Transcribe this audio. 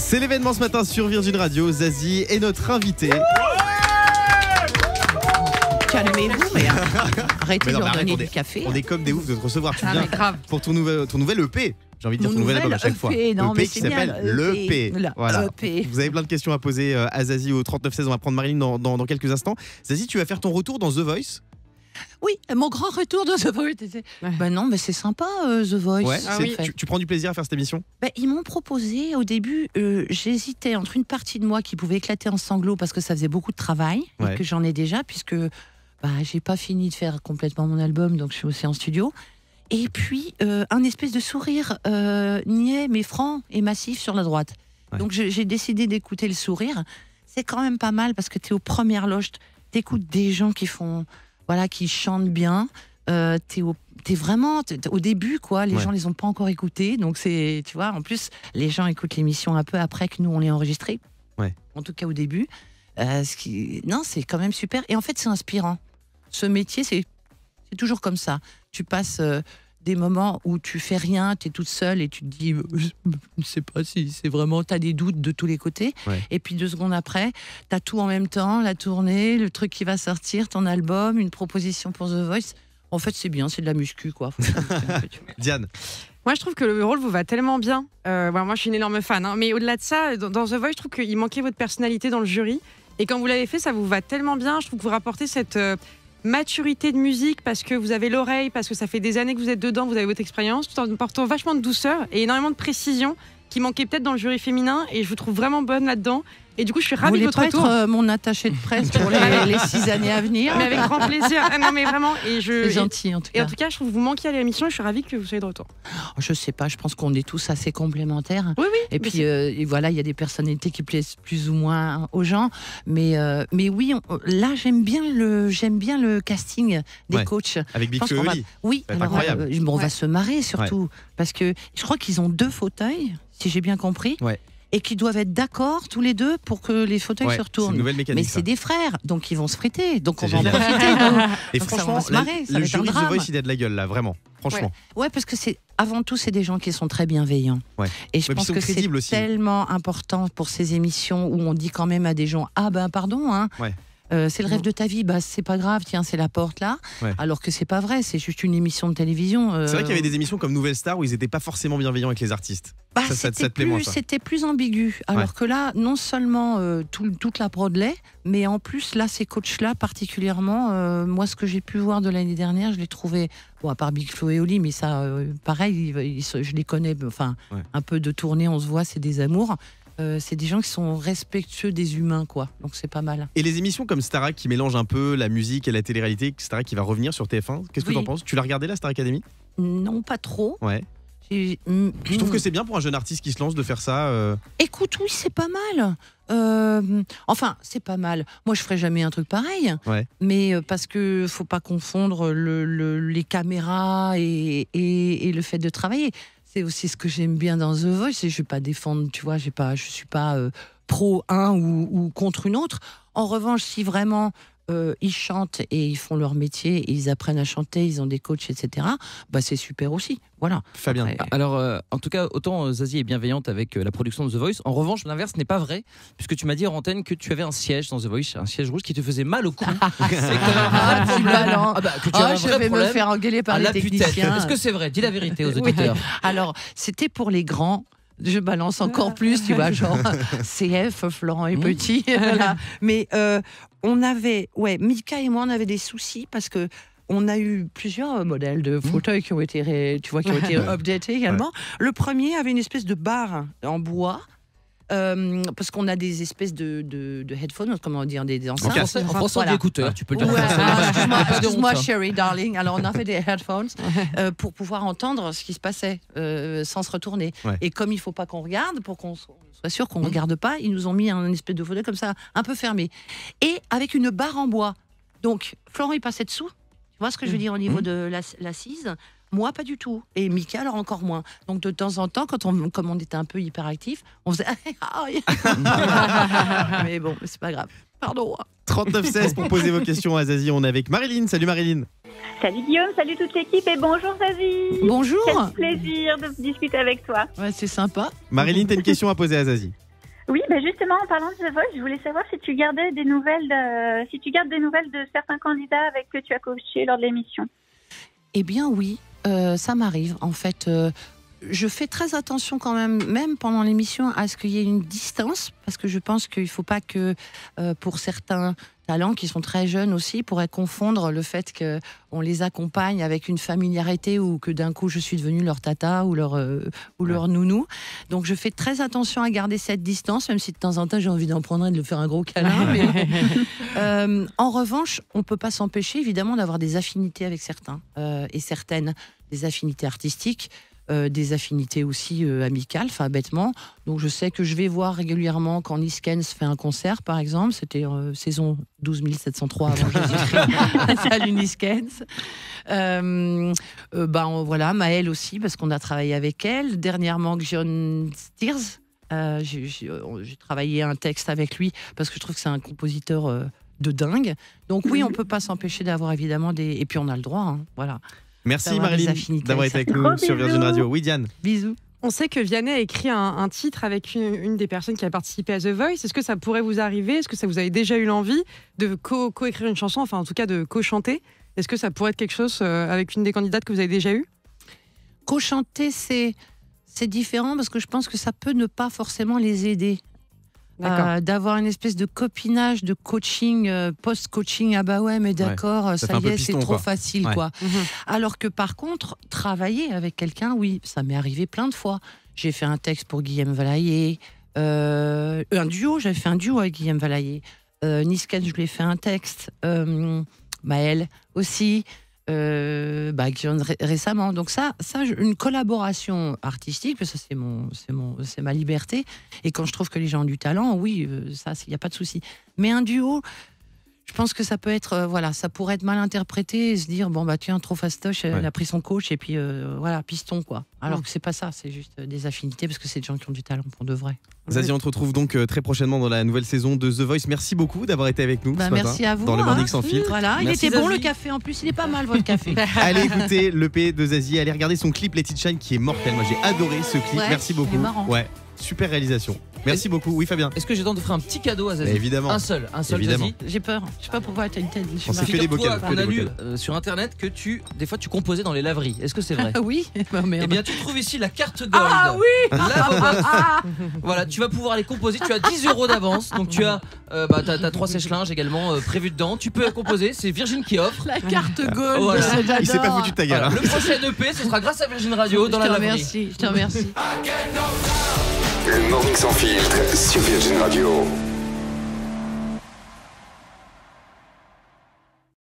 C'est l'événement ce matin sur Virgin Radio. Zazie est notre invitée. Calmez-vous, mais arrêtez de leur donner du café. On est comme des oufs de te recevoir. Tu viens grave. pour ton nouvel EP. J'ai envie de dire ton nouvel album à chaque fois. Non, EP qui s'appelle l'EP. Voilà. EP. Vous avez plein de questions à poser à Zazie au 3916. On va prendre Marilyn dans quelques instants. Zazie, tu vas faire ton retour dans The Voice. Oui, mon grand retour de The Voice. Ben non, mais c'est sympa The Voice. Ouais, Oui. tu prends du plaisir à faire cette émission? Ils m'ont proposé au début, j'hésitais entre une partie de moi qui pouvait éclater en sanglots parce que ça faisait beaucoup de travail et que j'en ai déjà puisque j'ai pas fini de faire complètement mon album, donc je suis aussi en studio. Et puis un espèce de sourire niais mais franc et massif sur la droite. Ouais. Donc j'ai décidé d'écouter le sourire. C'est quand même pas mal parce que t'es aux premières loges, t'écoutes des gens qui font, qui chantent bien. T'es vraiment au début quoi. Les gens les ont pas encore écoutés, donc c'est, tu vois. En plus, les gens écoutent l'émission un peu après que nous on l'ait enregistrée. Ouais. En tout cas au début. C'est quand même super. Et en fait, c'est inspirant. Ce métier, c'est toujours comme ça. Tu passes des moments où tu fais rien, tu es toute seule et tu te dis, je ne sais pas si c'est vraiment, tu as des doutes de tous les côtés. Ouais. Et puis 2 secondes après, tu as tout en même temps, la tournée, le truc qui va sortir, ton album, une proposition pour The Voice. En fait, c'est bien, c'est de la muscu, quoi. Diane. Moi, je trouve que le rôle vous va tellement bien. Moi, je suis une énorme fan. Mais au-delà de ça, dans The Voice, je trouve qu'il manquait votre personnalité dans le jury. Et quand vous l'avez fait, ça vous va tellement bien. Je trouve que vous rapportez cette maturité de musique parce que vous avez l'oreille, parce que ça fait des années que vous êtes dedans, vous avez votre expérience, tout en portant vachement de douceur et énormément de précision qui manquait peut-être dans le jury féminin. Et je vous trouve vraiment bonne là-dedans. Et du coup, je suis ravie de votre retour. Vous voulez pas être mon attaché de presse pour les 6 années à venir? Mais avec grand plaisir. Non, mais vraiment. C'est gentil, en tout cas. Et en tout cas, je trouve que vous manquiez à l'émission et je suis ravie que vous soyez de retour. Je sais pas, je pense qu'on est tous assez complémentaires. Oui. Et puis, il y a des personnalités qui plaisent plus ou moins aux gens. Mais oui, là, j'aime bien le casting des coachs. Avec Big Flo et Oli. Oui, incroyable. On va se marrer surtout. Parce que je crois qu'ils ont 2 fauteuils, si j'ai bien compris. Ouais. Et qui doivent être d'accord tous les 2 pour que les fauteuils se retournent. C'est une nouvelle mécanique. Mais c'est des frères, donc ils vont se friter, donc on va en profiter. Et franchement, on va se marrer, le jury de The Voice, il a de la gueule là, vraiment. Franchement. Ouais, parce que avant tout, c'est des gens qui sont très bienveillants. Ouais. Et je pense que c'est tellement important pour ces émissions où on dit quand même à des gens, pardon, hein. Ouais. C'est le rêve de ta vie, c'est pas grave, tiens, c'est la porte là. Ouais. Alors que c'est pas vrai, c'est juste une émission de télévision. C'est vrai qu'il y avait des émissions comme Nouvelle Star où ils étaient pas forcément bienveillants avec les artistes. Ça te plaît moins, ça? C'était plus ambigu. Alors que là, non seulement toute la prod l'est, mais en plus, là, ces coachs-là, particulièrement, moi, ce que j'ai pu voir de l'année dernière, je l'ai trouvé, à part Big Flo et Oli, mais ça, pareil, je les connais, un peu de tournée, on se voit, c'est des amours. C'est des gens qui sont respectueux des humains, quoi. Donc c'est pas mal. Et les émissions comme Starac qui mélangent un peu la musique et la télé-réalité, Starac qui va revenir sur TF1, qu'est-ce que t'en penses? Tu l'as regardé la Star Academy? Non, pas trop. Ouais. Je trouve que c'est bien pour un jeune artiste qui se lance de faire ça. Écoute, oui, c'est pas mal. C'est pas mal. Moi, je ferais jamais un truc pareil. Ouais. Mais parce que faut pas confondre les caméras et le fait de travailler. C'est aussi ce que j'aime bien dans The Voice. Je vais pas défendre, tu vois, je suis pas pro un ou contre une autre. En revanche, si vraiment ils chantent et ils font leur métier, et ils apprennent à chanter, ils ont des coachs, etc. C'est super aussi. Voilà. Fabien. Alors, en tout cas, autant Zazie est bienveillante avec la production de The Voice. En revanche, l'inverse n'est pas vrai, puisque tu m'as dit en antenne que tu avais un siège dans The Voice, un siège rouge qui te faisait mal au cou. Je vais me faire engueuler par les techniciens. Est-ce que c'est vrai? Dis la vérité aux auditeurs. Alors, c'était pour les grands. Je balance encore plus, tu vois, genre CF, Florent et Petit. Voilà. Mais on avait, Mika et moi, on avait des soucis parce que on a eu plusieurs modèles de fauteuils qui ont été, updatés également. Ouais. Le premier avait une espèce de barre en bois. Parce qu'on a des espèces de headphones, comment dire, des enceintes. En français, des écouteurs, tu peux le dire. Excuse-moi, Sherry, darling. Alors, on a fait des headphones pour pouvoir entendre ce qui se passait sans se retourner. Ouais. Et comme il ne faut pas qu'on regarde, pour qu'on soit sûr qu'on ne regarde pas, ils nous ont mis un espèce de fauteuil comme ça, un peu fermé. Et avec une barre en bois. Donc, Florent, il passait dessous. Tu vois ce que je veux dire au niveau de l'assise? Moi, pas du tout. Et Mika, alors encore moins. Donc, de temps en temps, comme on était un peu hyperactif, on faisait... Mais bon, c'est pas grave. Pardon. 3916 pour poser vos questions à Zazie. On est avec Marilyn. Salut Marilyn. Salut Guillaume, salut toute l'équipe et bonjour Zazie. Bonjour. Quel plaisir de discuter avec toi. Ouais, c'est sympa. Marilyn, t'as une question à poser à Zazie. Oui, justement, en parlant de The Voice, je voulais savoir si tu gardais des nouvelles, si tu gardes des nouvelles de certains candidats avec que tu as coaché lors de l'émission. Eh bien oui, ça m'arrive. En fait, je fais très attention quand même pendant l'émission, à ce qu'il y ait une distance, parce que je pense qu'il ne faut pas que, pour certains talents qui sont très jeunes aussi, pourraient confondre le fait qu'on les accompagne avec une familiarité ou que d'un coup je suis devenue leur tata ou leur nounou. Donc je fais très attention à garder cette distance, même si de temps en temps j'ai envie d'en prendre et de le faire un gros câlin. Mais en revanche, on ne peut pas s'empêcher évidemment d'avoir des affinités avec certains et certaines, des affinités artistiques. Des affinités aussi amicales, enfin bêtement. Donc je sais que je vais voir régulièrement quand Niskens fait un concert, par exemple. C'était saison 12 703 avant Jésus-Christ. Salut Niskens. Voilà, Maëlle aussi, parce qu'on a travaillé avec elle. Dernièrement, John Steers. J'ai travaillé un texte avec lui parce que je trouve que c'est un compositeur de dingue. Donc oui, on peut pas s'empêcher d'avoir évidemment des... Et puis on a le droit, hein, voilà. Merci Marilyn d'avoir été avec nous sur Virgin Radio. Oui, Diane. Bisous. On sait que Vianney a écrit un titre avec une des personnes qui a participé à The Voice. Est-ce que ça pourrait vous arriver? Est-ce que ça vous avez déjà eu l'envie de co-écrire une chanson, enfin en tout cas de co-chanter? Est-ce que ça pourrait être quelque chose avec une des candidates que vous avez déjà eu? Co-chanter, c'est différent parce que je pense que ça peut ne pas forcément les aider. D'avoir une espèce de copinage, de coaching, post-coaching, ah bah ouais, mais d'accord, ça y est, c'est trop facile, quoi. Alors que par contre, travailler avec quelqu'un, oui, ça m'est arrivé plein de fois. J'ai fait un texte pour Guillaume Valaillé, j'avais fait un duo avec Guillaume Valaillé. Niskens, je lui ai fait un texte, Maëlle aussi. Récemment. Donc ça, une collaboration artistique, ça c'est ma liberté. Et quand je trouve que les gens ont du talent, oui, ça, il n'y a pas de souci. Mais un duo, je pense que ça peut être, ça pourrait être mal interprété et se dire, tiens, trop fastoche, elle a pris son coach et puis piston, quoi. Alors que c'est pas ça, c'est juste des affinités parce que c'est des gens qui ont du talent pour de vrai. Zazie, on te retrouve donc très prochainement dans la nouvelle saison de The Voice. Merci beaucoup d'avoir été avec nous ce matin. Merci à vous. Dans le Morning sans filtre. Voilà, merci, il était bon Zazie. le café en plus, il est pas mal votre café. Allez écouter l'EP de Zazie, allez regarder son clip Let It Shine qui est mortel. Moi j'ai adoré ce clip. Merci beaucoup. Ouais, super réalisation. Merci beaucoup. Oui, Fabien. Est-ce que j'ai le temps de faire un petit cadeau à Zazie? Évidemment. Un seul, évidemment. Zazie. J'ai peur. Je sais pas pourquoi tu as une tête. On s'est fait des bocals. On a lu sur internet que des fois tu composais dans les laveries. Est-ce que c'est vrai? Oui. Eh bien, tu trouves ici la carte gold. Ah oui. La bobotte. Voilà, tu vas pouvoir les composer. Tu as 10 € d'avance. Donc tu as t'as 3 sèche-linges également prévus dedans. Tu peux composer. C'est Virgin qui offre. La carte gold. Il s'est pas foutu de ta gueule. Voilà. Le prochain EP, ce sera grâce à Virgin Radio dans la laverie. Je te remercie. Le Morning sans filtre sur Virgin Radio.